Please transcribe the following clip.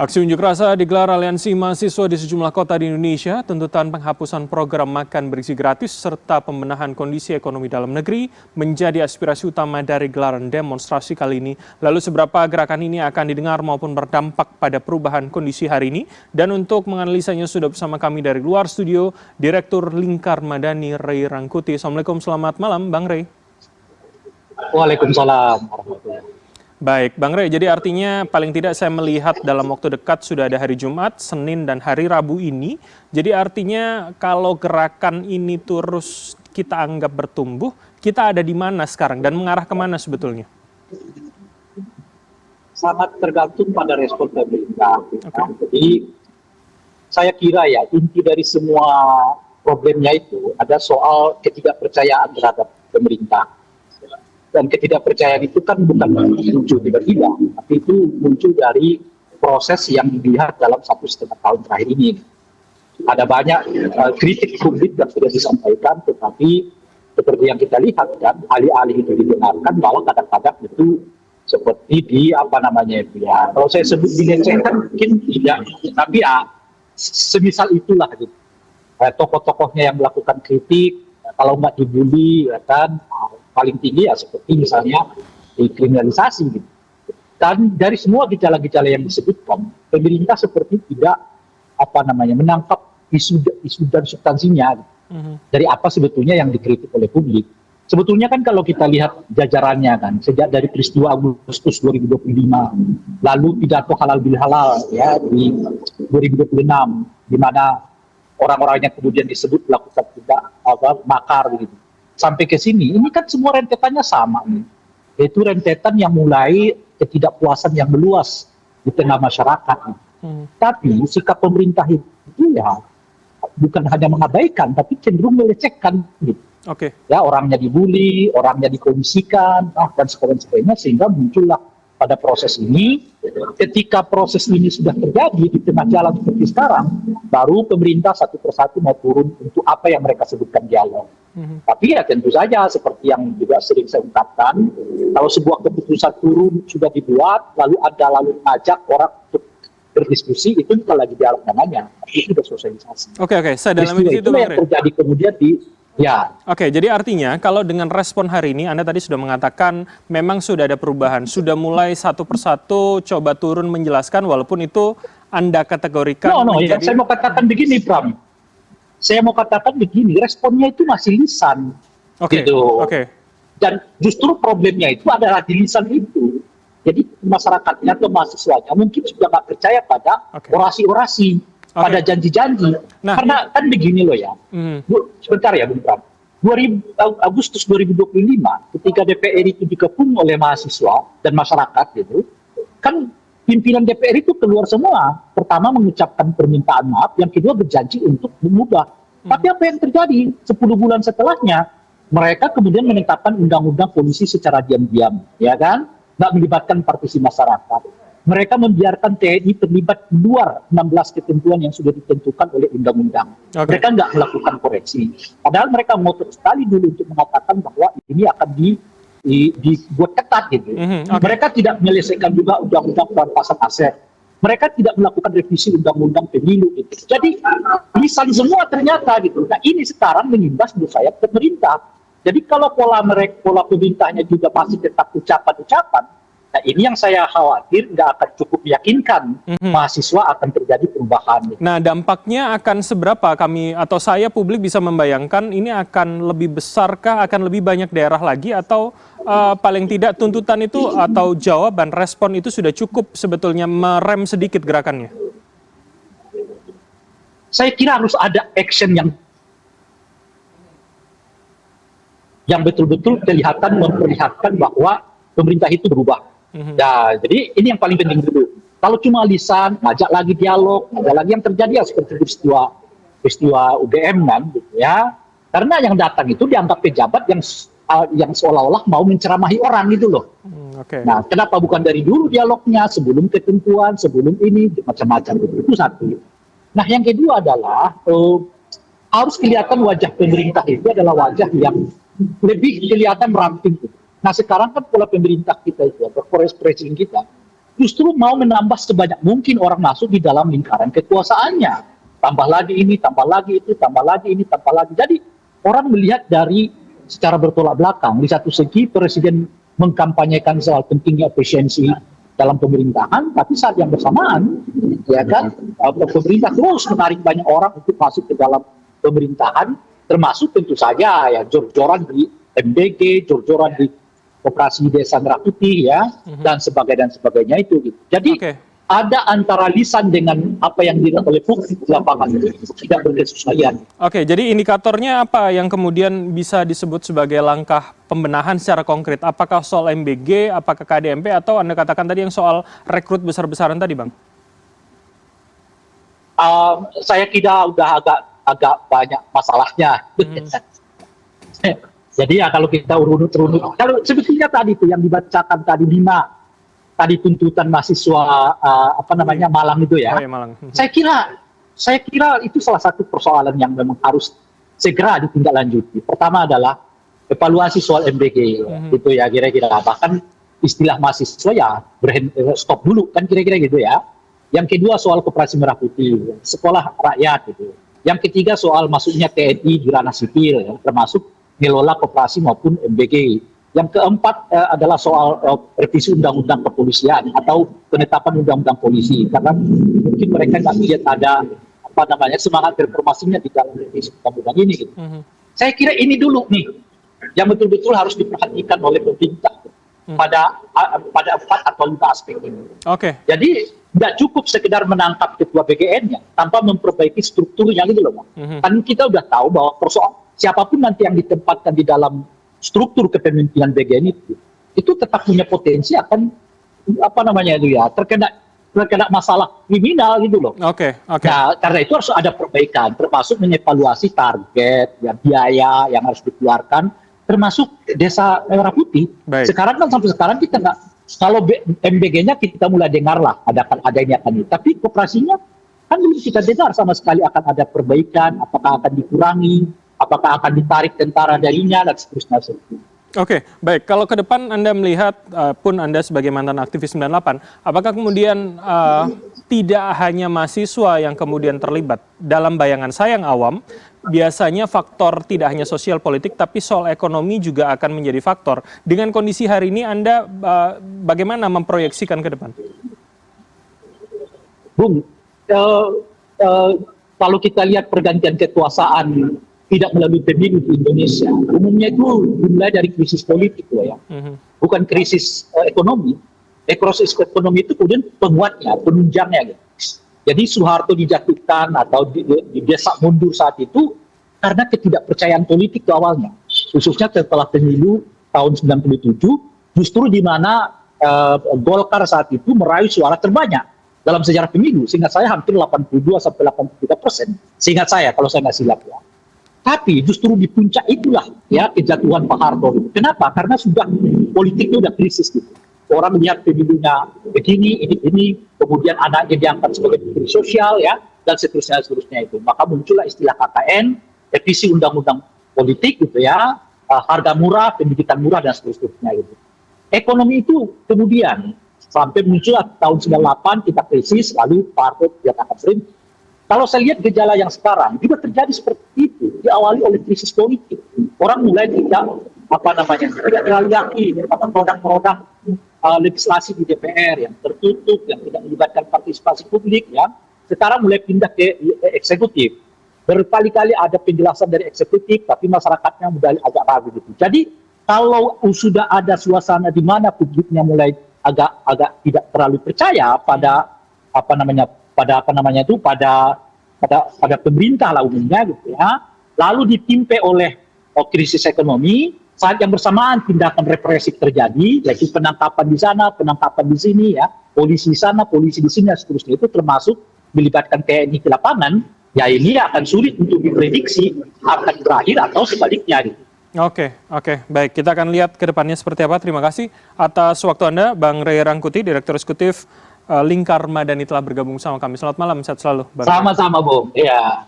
Aksi unjuk rasa digelar aliansi mahasiswa di sejumlah kota di Indonesia. Tuntutan penghapusan program makan bergizi gratis serta pembenahan kondisi ekonomi dalam negeri menjadi aspirasi utama dari gelaran demonstrasi kali ini. Lalu seberapa gerakan ini akan didengar maupun berdampak pada perubahan kondisi hari ini? Dan untuk menganalisanya sudah bersama kami dari luar studio, Direktur Lingkar Madani Ray Rangkuti. Assalamualaikum, selamat malam Bang Ray. Waalaikumsalam. Baik, Bang Ray, jadi artinya paling tidak saya melihat dalam waktu dekat sudah ada hari Jumat, Senin, dan hari Rabu ini. Jadi artinya kalau gerakan ini terus kita anggap bertumbuh, kita ada di mana sekarang dan mengarah kemana sebetulnya? Sangat tergantung pada respon pemerintah. Jadi saya kira ya inti dari semua problemnya itu ada soal ketidakpercayaan terhadap pemerintah. Dan ketidakpercayaan itu kan bukan muncul tiba-tiba, tapi itu muncul dari proses yang dilihat dalam 1,5 tahun terakhir ini. Ada banyak kritik publik yang sudah disampaikan, tetapi seperti yang kita lihat kan, alih-alih itu didengarkan, bahwa kadang-kadang itu seperti kalau saya sebut dilecehkan mungkin tidak, tapi ya semisal itulah gitu. Tokoh-tokohnya yang melakukan kritik, kalau nggak dibully, ya kan, paling tinggi ya seperti misalnya dikriminalisasi gitu. Dan dari semua gejala-gejala yang disebutkan, pemerintah seperti tidak menangkap isu dan substansinya gitu. Dari apa sebetulnya yang dikritik oleh publik. Sebetulnya kan kalau kita lihat jajarannya kan, sejak dari peristiwa Agustus 2025, lalu pidato halal bil halal ya di 2026, di mana orang-orangnya kemudian disebut melakukan makar gitu. Sampai ke sini, ini kan semua rentetannya sama, yaitu rentetan yang mulai ketidakpuasan yang meluas di tengah masyarakat. Tapi sikap pemerintah itu ya bukan hanya mengabaikan, tapi cenderung melecehkan. Gitu. Ya, orangnya dibully, orangnya dikondisikan, dan sebagainya, sehingga muncullah pada proses ini. Ketika proses ini sudah terjadi di tengah jalan seperti sekarang, baru pemerintah satu persatu mau turun untuk apa yang mereka sebutkan dialog. Tapi ya tentu saja seperti yang juga sering saya ungkapkan, kalau sebuah keputusan turun sudah dibuat, lalu mengajak orang untuk berdiskusi, itu bukan lagi dialog namanya, itu sudah sosialisasi. Oke, saya dalami di situ, Bang Ray. Yang terjadi kemudian ya. Oke, jadi artinya kalau dengan respon hari ini, Anda tadi sudah mengatakan memang sudah ada perubahan, sudah mulai satu persatu coba turun menjelaskan, walaupun itu Anda kategorikan ya, saya mau katakan begini, Pram. Saya mau katakan begini, responnya itu masih lisan. Gitu. Dan justru problemnya itu adalah di lisan itu. Jadi masyarakatnya atau mahasiswanya mungkin sudah nggak percaya pada orasi-orasi, pada janji-janji. Karena kan begini loh ya. Sebentar ya, Bung Pram. Agustus 2025, ketika DPR itu dikepung oleh mahasiswa dan masyarakat gitu, kan pimpinan DPR itu keluar semua. Pertama mengucapkan permintaan maaf, yang kedua berjanji untuk mengubah. Tapi apa yang terjadi 10 bulan setelahnya, mereka kemudian menetapkan undang-undang polisi secara diam-diam, ya kan? Nggak melibatkan partisi masyarakat. Mereka membiarkan TNI terlibat di luar 16 ketentuan yang sudah ditentukan oleh undang-undang. Mereka nggak melakukan koreksi. Padahal mereka ngotot sekali dulu untuk mengatakan bahwa ini akan dibuat ketat gitu. Mereka tidak menyelesaikan juga undang-undang perampasan aset. Mereka tidak melakukan revisi undang-undang pemilu gitu. Jadi lisan semua ternyata gitu. Nah ini sekarang mengimbas menurut saya pemerintah. Jadi kalau pola pemerintahnya juga masih tetap ucapan-ucapan, nah ini yang saya khawatir nggak akan cukup meyakinkan mahasiswa akan terjadi perubahan. Nah dampaknya akan seberapa saya publik bisa membayangkan ini akan lebih besarkah, akan lebih banyak daerah lagi, atau paling tidak tuntutan itu atau jawaban respon itu sudah cukup sebetulnya merem sedikit gerakannya? Saya kira harus ada action yang betul-betul memperlihatkan bahwa pemerintah itu berubah. Ya, jadi ini yang paling penting dulu. Kalau cuma lisan, ngajak lagi dialog, ada lagi yang terjadi ya seperti peristiwa UGM kan, gitu ya. Karena yang datang itu dianggap pejabat yang seolah-olah mau menceramahi orang gitu loh. Nah, kenapa bukan dari dulu dialognya, sebelum ketentuan, sebelum ini, macam-macam itu satu. Nah, yang kedua adalah harus kelihatan wajah pemerintah itu adalah wajah yang lebih kelihatan ramping. Nah sekarang kan pola pemerintah kita itu, atau forest president kita, justru mau menambah sebanyak mungkin orang masuk di dalam lingkaran kekuasaannya. Tambah lagi ini, tambah lagi itu, tambah lagi ini, tambah lagi. Jadi orang melihat dari secara bertolak belakang. Di satu segi Presiden mengkampanyekan soal pentingnya efisiensi dalam pemerintahan, tapi saat yang bersamaan, ya kan, pemerintah terus menarik banyak orang untuk masuk ke dalam pemerintahan, termasuk tentu saja ya jor-joran di MBG, jor-joran di Koperasi Desa Merah Putih ya, dan sebagainya itu. Gitu. Jadi ada antara lisan dengan apa yang dilihat oleh publik di lapangan itu tidak berkesesuaian. Oke, jadi indikatornya apa yang kemudian bisa disebut sebagai langkah pembenahan secara konkret? Apakah soal MBG, apakah KDMP, atau Anda katakan tadi yang soal rekrut besar-besaran tadi, Bang? Saya kira udah agak banyak masalahnya. Jadi ya kalau kita urut, kalau sebetulnya tadi itu yang dibacakan tadi 5 tadi tuntutan mahasiswa Malang itu ya. Oh, ya, Malang. Saya kira itu salah satu persoalan yang memang harus segera ditindaklanjuti. Pertama adalah evaluasi soal MBG itu ya kira-kira, bahkan istilah mahasiswa ya stop dulu kan kira-kira gitu ya. Yang kedua soal Koperasi Merah Putih, sekolah rakyat gitu. Yang ketiga soal masuknya TNI di ranah sipil ya, termasuk ngelola koperasi maupun MBG. Yang keempat adalah soal revisi undang-undang kepolisian atau penetapan undang-undang polisi, karena mungkin mereka nggak lihat ada semangat reformasinya di dalam revisi undang-undang ini. Gitu. Saya kira ini dulu nih yang betul-betul harus diperhatikan oleh pemerintah pada 4 atau 5 aspek ini. Jadi nggak cukup sekedar menangkap ketua BGN-nya tanpa memperbaiki strukturnya gitu loh. Kan kita udah tahu bahwa siapapun nanti yang ditempatkan di dalam struktur kepemimpinan BGN itu tetap punya potensi akan terkena masalah kriminal gitu loh. Nah, karena itu harus ada perbaikan, termasuk mengevaluasi target, ya, biaya yang harus dikeluarkan, termasuk Desa Merah Putih. Sekarang kan sampai sekarang kita nggak, kalau MBG-nya kita mulai dengar lah, ada ini akan ini, tapi koperasinya kan belum kita dengar sama sekali akan ada perbaikan, apakah akan dikurangi, apakah akan ditarik tentara darinya, dan seterusnya. Oke, baik. Kalau ke depan Anda melihat, pun Anda sebagai mantan aktivis 98, apakah kemudian tidak hanya mahasiswa yang kemudian terlibat? Dalam bayangan saya yang awam, biasanya faktor tidak hanya sosial politik, tapi soal ekonomi juga akan menjadi faktor. Dengan kondisi hari ini, Anda bagaimana memproyeksikan ke depan? Bung, kalau kita lihat pergantian kekuasaan tidak melalui pemilu di Indonesia, umumnya itu dimulai dari krisis politik ya, bukan krisis ekonomi. Krisis ekonomi itu kemudian penguatnya, penunjangnya. Gitu. Jadi Soeharto dijatuhkan atau didesak mundur saat itu karena ketidakpercayaan politik ke awalnya, khususnya setelah pemilu tahun 97, justru di mana Golkar saat itu meraih suara terbanyak dalam sejarah pemilu, seingat saya hampir 82-83%, seingat saya kalau saya nggak silap ya. Tapi justru di puncak itulah ya kejatuhan Pak Harto. Kenapa? Karena sudah politiknya udah krisis gitu. Orang melihat pemilunya begini, ini, kemudian anaknya diangkat sebagai menteri sosial ya, dan seterusnya itu. Maka muncullah istilah KKN, revisi undang-undang politik gitu ya, harga murah, pendidikan murah dan seterusnya gitu. Ekonomi itu kemudian sampai muncullah tahun 98 kita krisis, lalu Pak Harto diangkat sering. Kalau saya lihat gejala yang sekarang juga terjadi seperti itu, diawali oleh krisis politik. Orang mulai tidak terlalu yakin pada produk-produk legislasi di DPR yang tertutup, yang tidak melibatkan partisipasi publik, ya. Sekarang mulai pindah ke eksekutif. Berkali-kali ada penjelasan dari eksekutif, tapi masyarakatnya mulai agak ragu gitu. Jadi kalau sudah ada suasana di mana publiknya mulai agak tidak terlalu percaya pada pada pemerintah lah umumnya gitu ya, lalu ditimpa oleh krisis ekonomi, saat yang bersamaan tindakan represif terjadi, yaitu penangkapan di sana, penangkapan di sini ya, polisi di sana, polisi di sini, dan seterusnya, itu termasuk melibatkan TNI ke lapangan, ya ini akan sulit untuk diprediksi akan berakhir atau sebaliknya gitu. Oke, baik. Kita akan lihat ke depannya seperti apa. Terima kasih atas waktu Anda, Bang Ray Rangkuti, Direktur Eksekutif Lingkar Madani telah bergabung sama kami. Selamat malam, sehat selalu. Sama-sama, Bung. Ya.